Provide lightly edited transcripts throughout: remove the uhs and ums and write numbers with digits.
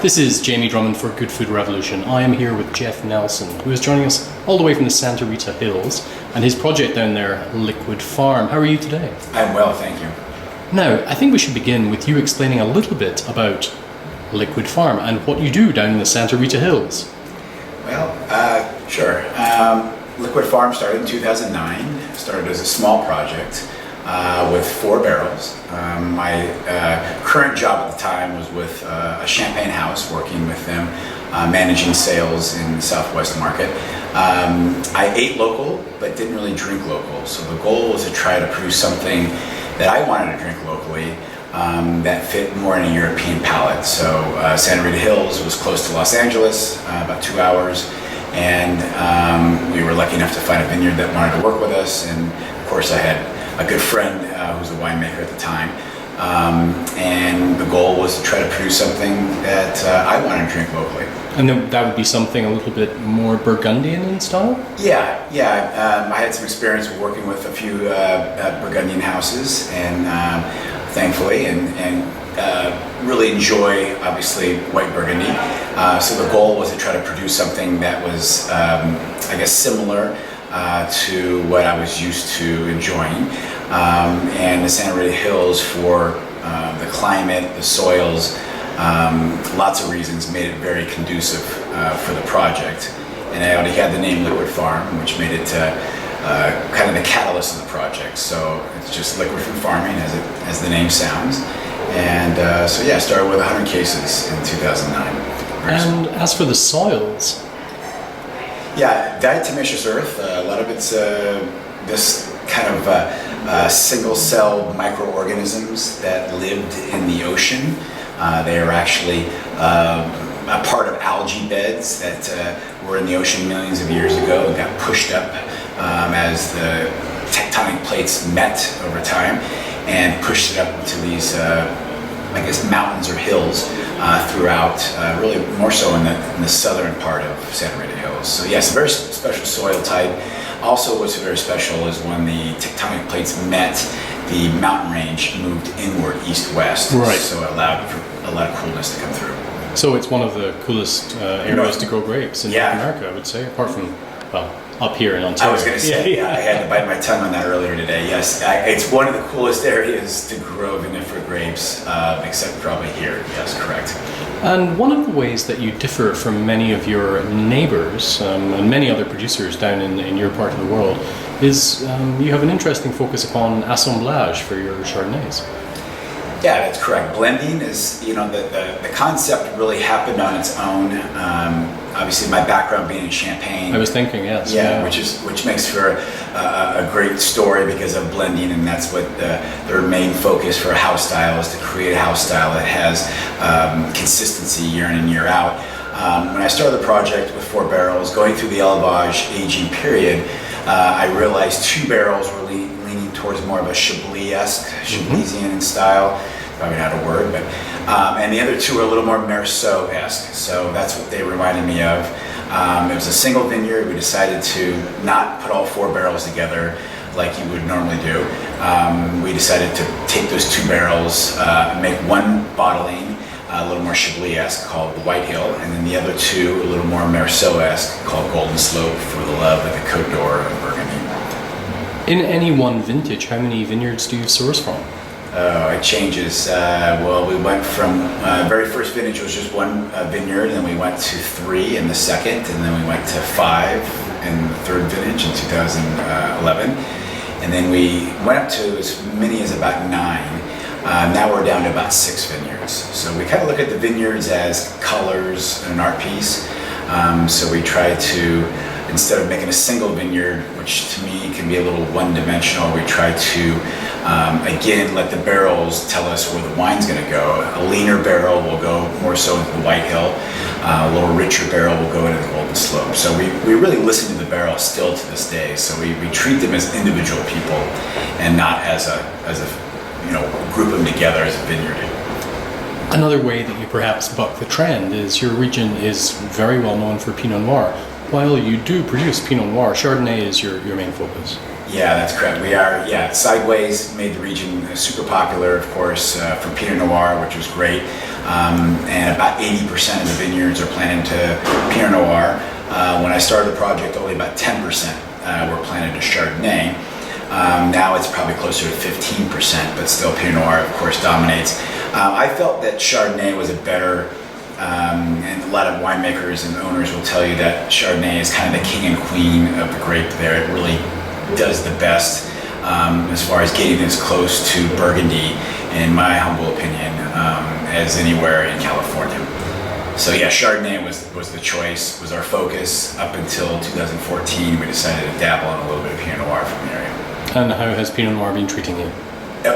This is Jamie Drummond for Good Food Revolution. I am here with Jeff Nelson, who is joining us all the way from the Santa Rita Hills, and his project down there, Liquid Farm. How are you today? I'm well, thank you. Now, I think we should begin with you explaining a little bit about Liquid Farm and what you do down in the Santa Rita Hills. Well, sure. Liquid Farm started in 2009. Started as a small project with 4 barrels. My current job at the time was with a champagne house, working with them, managing sales in the Southwest market. I ate local, but didn't really drink local. So the goal was to try to produce something that I wanted to drink locally that fit more in a European palate. So Santa Rita Hills was close to Los Angeles, about 2 hours. And we were lucky enough to find a vineyard that wanted to work with us. And of course I had a good friend who was a winemaker at the time. And the goal was to try to produce something that I wanted to drink locally. And then that would be something a little bit more Burgundian in style? Yeah. I had some experience working with a few Burgundian houses, and thankfully, and really enjoy, obviously, white Burgundy. So the goal was to try to produce something that was, I guess, similar to what I was used to enjoying. And the Santa Rita Hills, for the climate, the soils, lots of reasons, made it very conducive for the project. And I already had the name Liquid Farm, which made it kind of the catalyst of the project. So it's just liquid from farming, as the name sounds. And so yeah, I started with 100 cases in 2009. And as for the soils? Yeah, diatomaceous earth. A lot of it's this kind of single cell microorganisms that lived in the ocean. They are actually a part of algae beds that were in the ocean millions of years ago and got pushed up as the tectonic plates met over time and pushed it up into these, I guess, mountains or hills throughout, really more so in the southern part of Santa Rita Hills. So yes, a very special soil type. Also, what's very special is when the tectonic plates met, the mountain range moved inward, east-west. Right. So it allowed for a lot of coolness to come through. So it's one of the coolest areas to grow grapes in North America, I would say, apart from, well, up here in Ontario. I was going to say, I had to bite my tongue on that earlier today. Yes, it's one of the coolest areas to grow vinifera grapes, except probably here. Yes, correct. And one of the ways that you differ from many of your neighbors and many other producers down in your part of the world is you have an interesting focus upon assemblage for your Chardonnays. Yeah, that's correct. Blending is, the concept really happened on its own. Obviously, my background being in Champagne. I was thinking, yes. Yeah, which makes for a great story because of blending, and that's what their main focus for a house style is, to create a house style that has consistency year in and year out. When I started the project with 4 barrels, going through the élevage aging period, I realized 2 barrels were leaning towards more of a Chablis-esque, Chablisian in style. Probably not a word, but and the other 2 are a little more Meursault-esque. So that's what they reminded me of. It was a single vineyard. We decided to not put all 4 barrels together like you would normally do. We decided to take those 2 barrels, make one bottling, a little more Chablis-esque, called the White Hill, and then the other 2 a little more Meursault-esque, called Golden Slope, for the love of the Côte d'Or of Burgundy. In any one vintage, how many vineyards do you source from? It changes. Well, we went from very first vintage was just 1 vineyard, and then we went to 3 in the second, and then we went to 5 in the third vintage in 2011, and then we went up to as many as about 9. Now we're down to about 6 vineyards. So we kind of look at the vineyards as colors in an art piece. So we try to, instead of making a single vineyard, which to me can be a little one-dimensional, we try to, again, let the barrels tell us where the wine's going to go. A leaner barrel will go more so into the White Hill. A little richer barrel will go into the Golden Slope. So we really listen to the barrel still to this day. So we treat them as individual people and not as a group them together as a vineyard. Another way that you perhaps buck the trend is your region is very well known for Pinot Noir. While you do produce Pinot Noir, Chardonnay is your main focus. Yeah, that's correct. We are, Sideways made the region super popular, of course, for Pinot Noir, which was great. And about 80% of the vineyards are planted to Pinot Noir. When I started the project, only about 10% were planted to Chardonnay. Now it's probably closer to 15%, but still Pinot Noir, of course, dominates. I felt that Chardonnay was a better, and a lot of winemakers and owners will tell you that Chardonnay is kind of the king and queen of the grape there. It really does the best as far as getting as close to Burgundy, in my humble opinion, as anywhere in California. So yeah, Chardonnay was the choice, was our focus up until 2014. We decided to dabble in a little bit of Pinot Noir from the area. And how has Pinot Noir been treating you?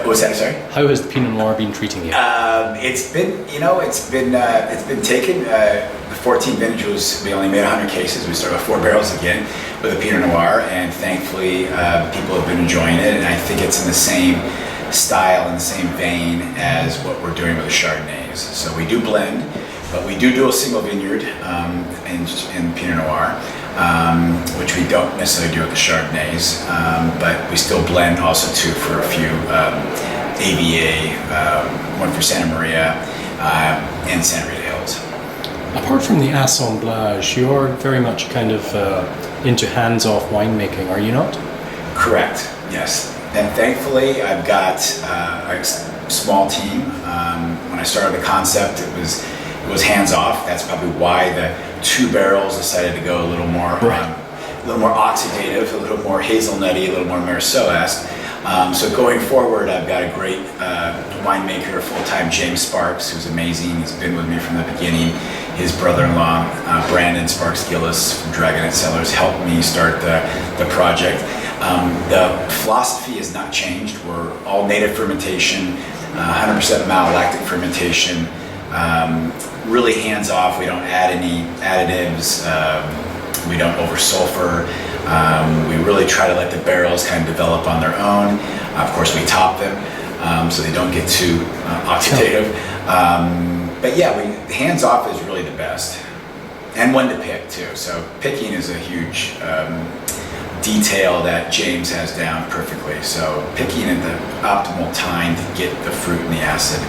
What's that? Sorry. How has the Pinot Noir been treating you? It's been taken. The 14 vintage was, we only made 100 cases. We started with 4 barrels again with a Pinot Noir, and thankfully people have been enjoying it. And I think it's in the same style and the same vein as what we're doing with the Chardonnays. So we do blend, but we do a single vineyard in Pinot Noir. Which we don't necessarily do with the Chardonnays, but we still blend also too for a few AVA, one for Santa Maria and Santa Rita Hills. Apart from the assemblage, you're very much kind of into hands-off winemaking, are you not? Correct, yes. And thankfully I've got a small team. When I started the concept, it was hands-off. That's probably why the 2 barrels decided to go a little more oxidative, a little more hazelnutty, a little more Marceau-esque. So going forward, I've got a great winemaker, full-time, James Sparks, who's amazing. He's been with me from the beginning. His brother-in-law, Brandon Sparks Gillis from Dragonet Cellars, helped me start the project. The philosophy has not changed. We're all native fermentation, 100% malolactic fermentation. Really hands off. We don't add any additives. We don't over sulfur. We really try to let the barrels kind of develop on their own. Of course, we top them so they don't get too oxidative. But yeah, hands off is really the best, and when to pick too. So picking is a huge detail that James has down perfectly. So picking at the optimal time to get the fruit and the acid.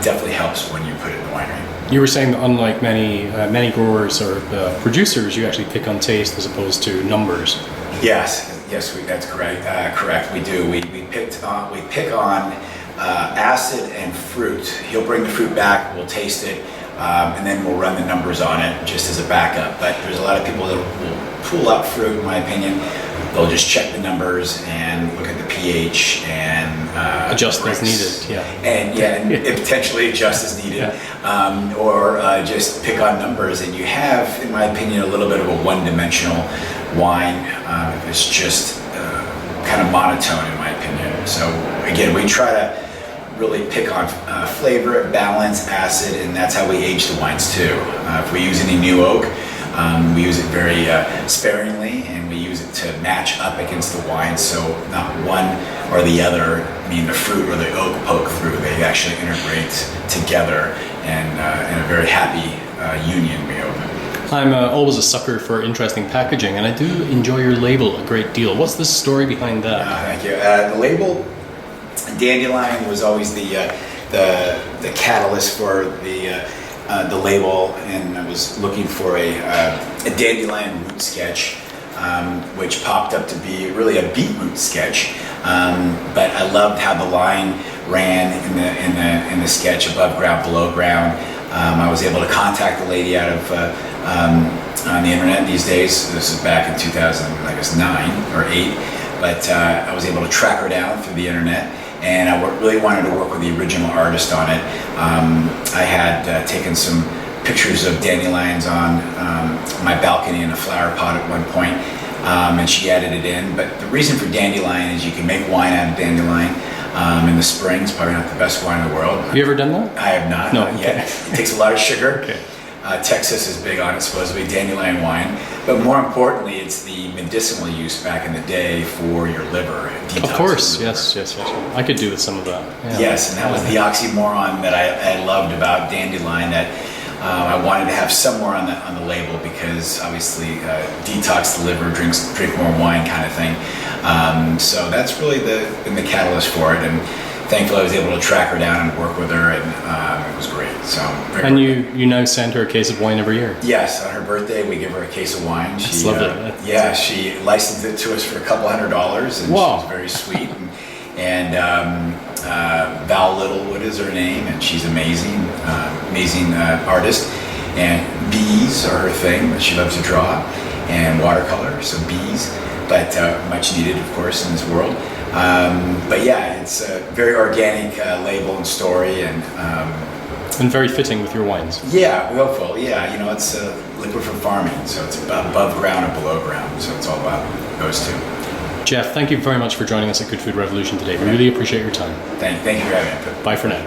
Definitely helps when you put it in the winery. You were saying that unlike many growers or producers, you actually pick on taste as opposed to numbers. Yes, that's correct. Correct, we do. We pick on acid and fruit. He'll bring the fruit back, we'll taste it, and then we'll run the numbers on it just as a backup. But there's a lot of people that will pull up fruit, in my opinion. They'll just check the numbers and look at the pH and adjust as needed. And potentially adjust as needed, or just pick on numbers. And you have, in my opinion, a little bit of a one-dimensional wine. It's just kind of monotone, in my opinion. So again, we try to really pick on flavor, balance, acid, and that's how we age the wines too. If we use any new oak, we use it very sparingly, and we use it to match up against the wine, so not one or the other, meaning the fruit or the oak, poke through. They actually integrate together and in a very happy union, we hope. I'm always a sucker for interesting packaging, and I do enjoy your label a great deal. What's the story behind that? Thank you. The label, dandelion, was always the catalyst for the label, and I was looking for a dandelion root sketch, which popped up to be really a beetroot sketch. But I loved how the line ran in the sketch, above ground, below ground. I was able to contact the lady out of on the internet these days. This is back in 2009 or 8, but I was able to track her down through the internet. And I really wanted to work with the original artist on it. I had taken some pictures of dandelions on my balcony in a flower pot at one point, and she added it in. But the reason for dandelion is you can make wine out of dandelion in the spring. It's probably not the best wine in the world. Have you ever done that? I have not. No, not yet. It takes a lot of sugar. Okay. Texas is big on it, supposedly, dandelion wine. But more importantly, it's the medicinal use back in the day for your liver. Of course, yes. I could do with some of that. Yeah. Yes, and that was the oxymoron that I loved about dandelion, that I wanted to have some more on the label because obviously detox the liver, drink more wine kind of thing. So that's really been the catalyst for it. And thankfully I was able to track her down and work with her, and it was great. So and you now send her a case of wine every year? Yes, on her birthday we give her a case of wine. That's lovely. She licensed it to us for $200, and wow. She was very sweet. And Val Littlewood is her name, and she's amazing artist. And bees are her thing that she loves to draw, and watercolor, so bees, but much needed, of course, in this world. But yeah, it's a very organic label and story, and very fitting with your wines. Yeah, willful. Yeah, it's liquid from farming, so it's above ground and below ground. So it's all about those two. Jeff, thank you very much for joining us at Good Food Revolution today. We really appreciate your time. Thank you for having me. Bye for now.